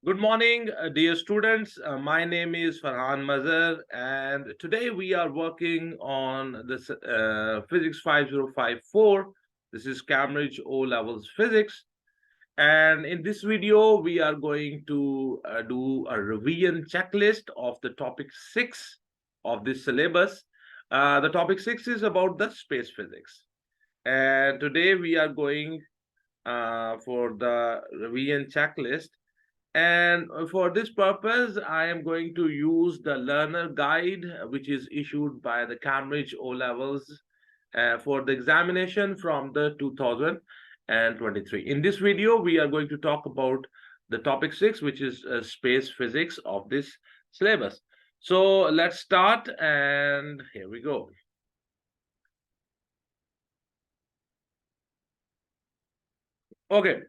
Good morning, dear students. My name is Farhan Mazhar, and today we are working on this Physics 5054. This is Cambridge O Levels Physics. And in this video, we are going to do a revision checklist of the topic 6 of this syllabus. The topic 6 is about the space physics. And today we are going for the revision checklist. And for this purpose, I am going to use the learner guide, which is issued by the Cambridge O levels for the examination from the 2023. In this video, we are going to talk about the topic 6, which is space physics of this syllabus. So let's start, and here we go. Okay,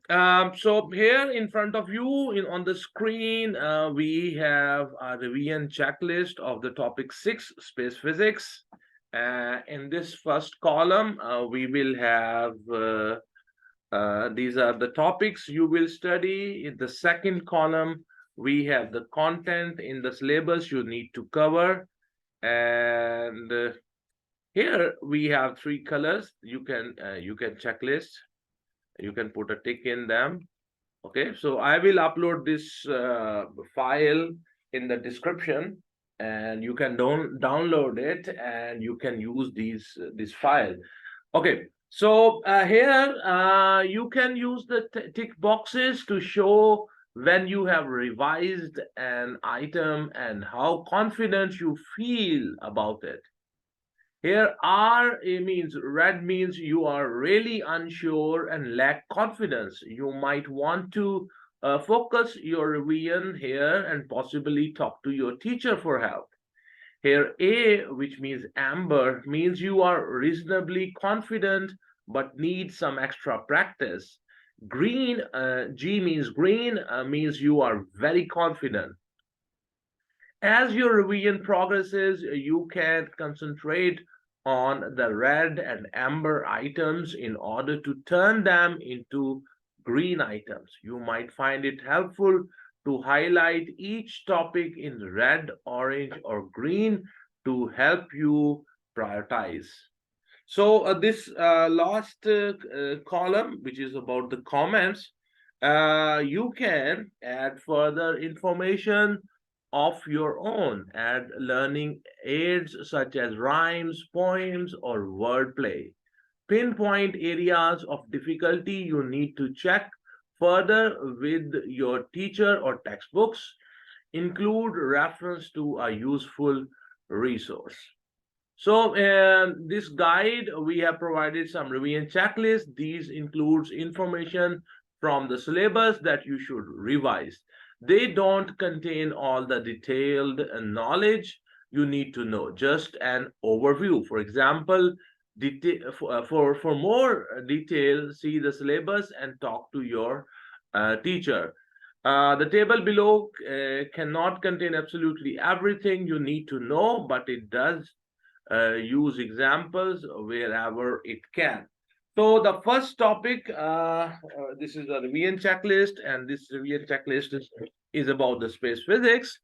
so here in front of you on the screen, we have a revision checklist of the topic 6, space physics. In this first column, we will have, these are the topics you will study. In the second column, we have the content in the syllabus you need to cover. And here we have 3 colors. You can checklist. You can put a tick in them. Okay, so I will upload this file in the description, and you can download it, and you can use this file. Okay, so here you can use the tick boxes to show when you have revised an item and how confident you feel about it. Here R means red means you are really unsure and lack confidence. You might want to focus your revision here and possibly talk to your teacher for help. Here A, which means amber, means you are reasonably confident but need some extra practice. Green, G means green, means you are very confident. As your revision progresses, you can concentrate on the red and amber items in order to turn them into green items. You might find it helpful to highlight each topic in red, orange, or green to help you prioritize. So this last column, which is about the comments, you can add further information of your own. Add learning aids such as rhymes, poems, or wordplay. Pinpoint areas of difficulty you need to check further with your teacher or textbooks. Include reference to a useful resource. So this guide, we have provided some revision checklist. These includes information from the syllabus that you should revise. They don't contain all the detailed knowledge you need to know, just an overview. For example, for more detail, see the syllabus and talk to your teacher. The table below cannot contain absolutely everything you need to know, but it does use examples wherever it can. So the first topic, this is a revision checklist, and this revision checklist is about the space physics.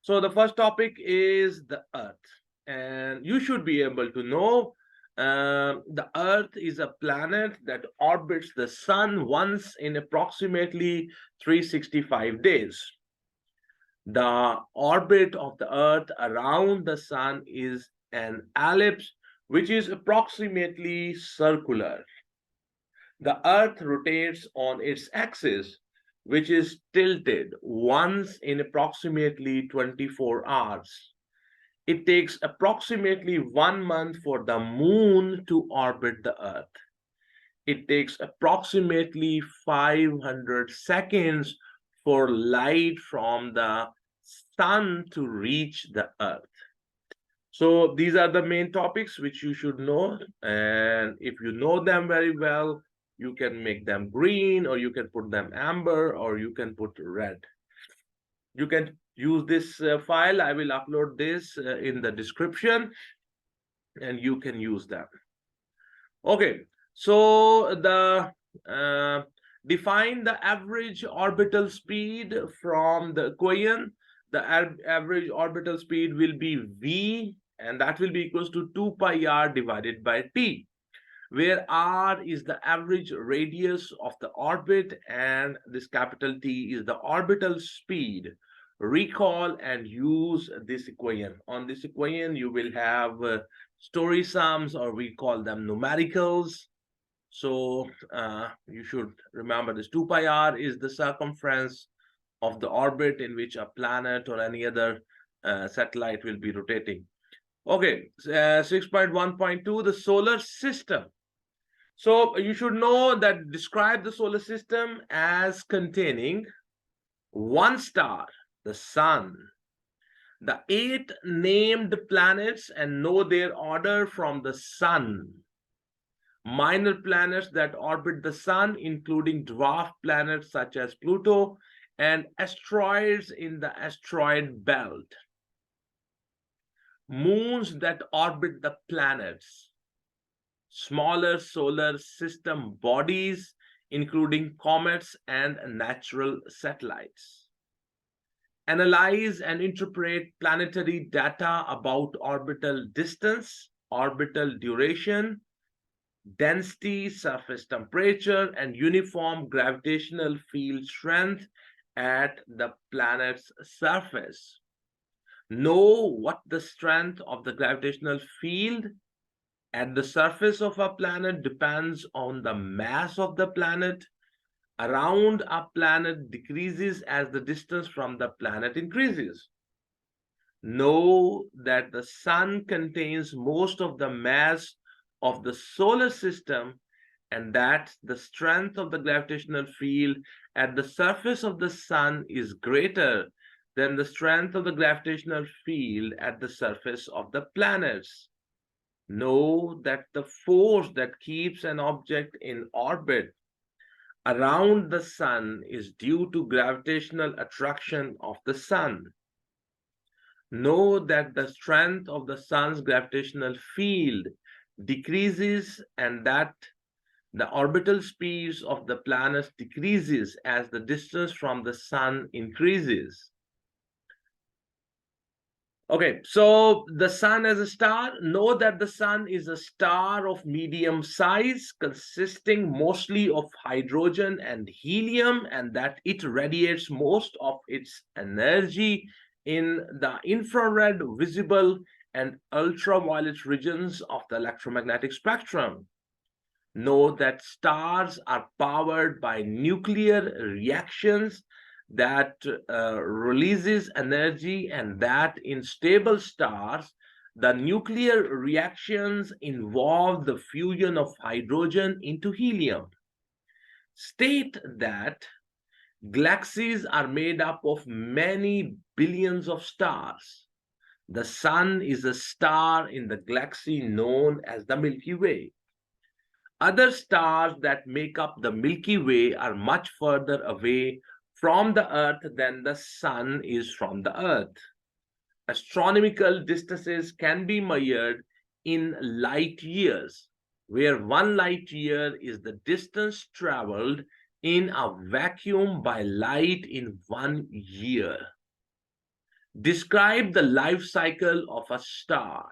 So the first topic is the Earth, and you should be able to know the Earth is a planet that orbits the Sun once in approximately 365 days. The orbit of the Earth around the Sun is an ellipse, which is approximately circular. The Earth rotates on its axis, which is tilted once in approximately 24 hours. It takes approximately 1 month for the Moon to orbit the Earth. It takes approximately 500 seconds for light from the Sun to reach the Earth. So these are the main topics which you should know. And if you know them very well, you can make them green, or you can put them amber, or you can put red. You can use this file. I will upload this in the description, and you can use them. Okay, so the Define the average orbital speed from the equation. The average orbital speed will be v, and that will be equals to 2 pi r divided by t, where r is the average radius of the orbit and this capital T is the orbital speed. Recall and use this equation. On this equation, you will have story sums, or we call them numericals. So you should remember this 2 pi r is the circumference of the orbit in which a planet or any other satellite will be rotating. Okay, 6.1.2, the solar system. So you should know that describe the solar system as containing one star, the sun, the 8 named planets, and know their order from the sun. Minor planets that orbit the sun, including dwarf planets such as Pluto, and asteroids in the asteroid belt. Moons that orbit the planets. Smaller solar system bodies, including comets and natural satellites. Analyze and interpret planetary data about orbital distance, orbital duration, density, surface temperature, and uniform gravitational field strength at the planet's surface. Know what the strength of the gravitational field at the surface of a planet depends on the mass of the planet around a planet decreases as the distance from the planet increases. Know that the sun contains most of the mass of the solar system, and that the strength of the gravitational field at the surface of the sun is greater than the strength of the gravitational field at the surface of the planets. Know that the force that keeps an object in orbit around the sun is due to gravitational attraction of the sun. Know that the strength of the sun's gravitational field decreases and that the orbital speeds of the planets decreases as the distance from the sun increases. Okay, so the sun as a star, know that the sun is a star of medium size consisting mostly of hydrogen and helium, and that it radiates most of its energy in the infrared, visible, and ultraviolet regions of the electromagnetic spectrum. Know that stars are powered by nuclear reactions that releases energy, and that in stable stars, the nuclear reactions involve the fusion of hydrogen into helium. State that galaxies are made up of many billions of stars. The sun is a star in the galaxy known as the Milky Way. Other stars that make up the Milky Way are much further away from the Earth than the sun is from the Earth. Astronomical distances can be measured in light years, where 1 light year is the distance traveled in a vacuum by light in 1 year. Describe the life cycle of a star.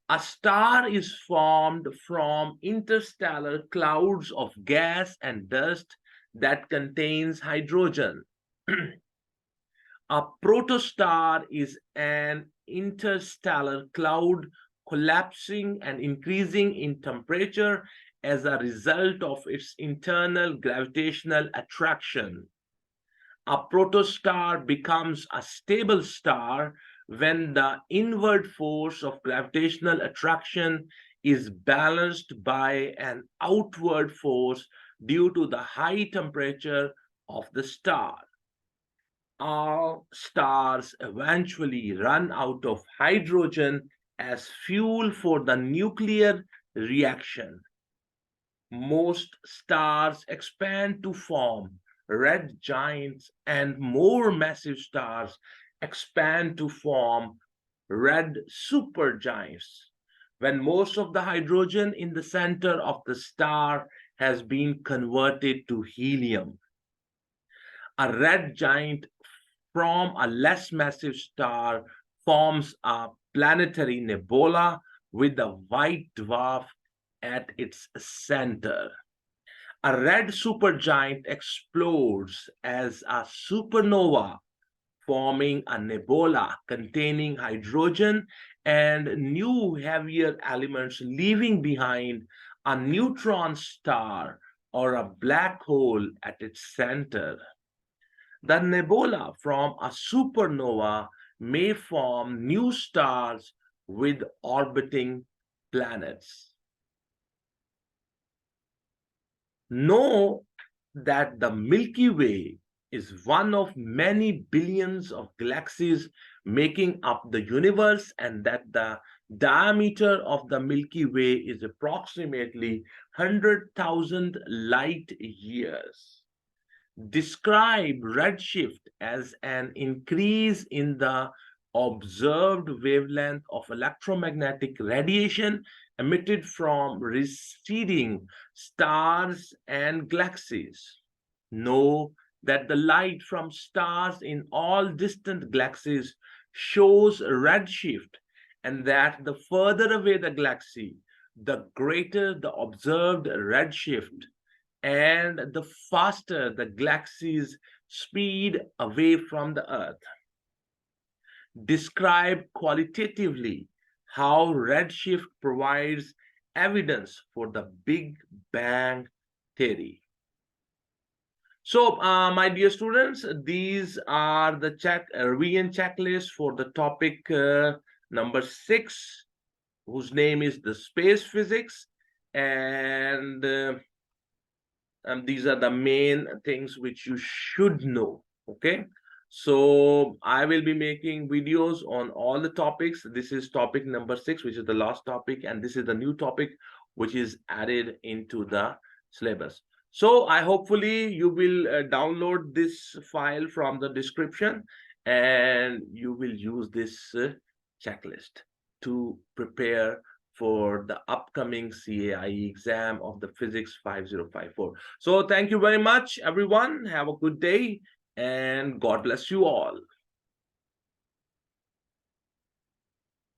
A star is formed from interstellar clouds of gas and dust that contains hydrogen. A protostar is an interstellar cloud collapsing and increasing in temperature as a result of its internal gravitational attraction. A protostar becomes a stable star when the inward force of gravitational attraction is balanced by an outward force due to the high temperature of the star. All stars eventually run out of hydrogen as fuel for the nuclear reaction. Most stars expand to form red giants, and more massive stars expand to form red supergiants. When most of the hydrogen in the center of the star has been converted to helium. A red giant from a less massive star forms a planetary nebula with a white dwarf at its center. A red supergiant explodes as a supernova, forming a nebula containing hydrogen and new heavier elements, leaving behind a neutron star or a black hole at its center. The nebula from a supernova may form new stars with orbiting planets. Know that the Milky Way is one of many billions of galaxies making up the universe, and that the diameter of the Milky Way is approximately 100,000 light years. Describe redshift as an increase in the observed wavelength of electromagnetic radiation emitted from receding stars and galaxies. Know that the light from stars in all distant galaxies shows redshift, and that the further away the galaxy, the greater the observed redshift, and the faster the galaxies speed away from the Earth. Describe qualitatively how redshift provides evidence for the Big Bang theory. So, my dear students, these are the revision checklist for the topic number 6, whose name is the space physics, and these are the main things which you should know. Okay, so I will be making videos on all the topics. This is topic number 6, which is the last topic, and this is the new topic which is added into the syllabus. So I hopefully you will download this file from the description, and you will use this checklist to prepare for the upcoming CAIE exam of the Physics 5054. So thank you very much, everyone. Have a good day, and God bless you all.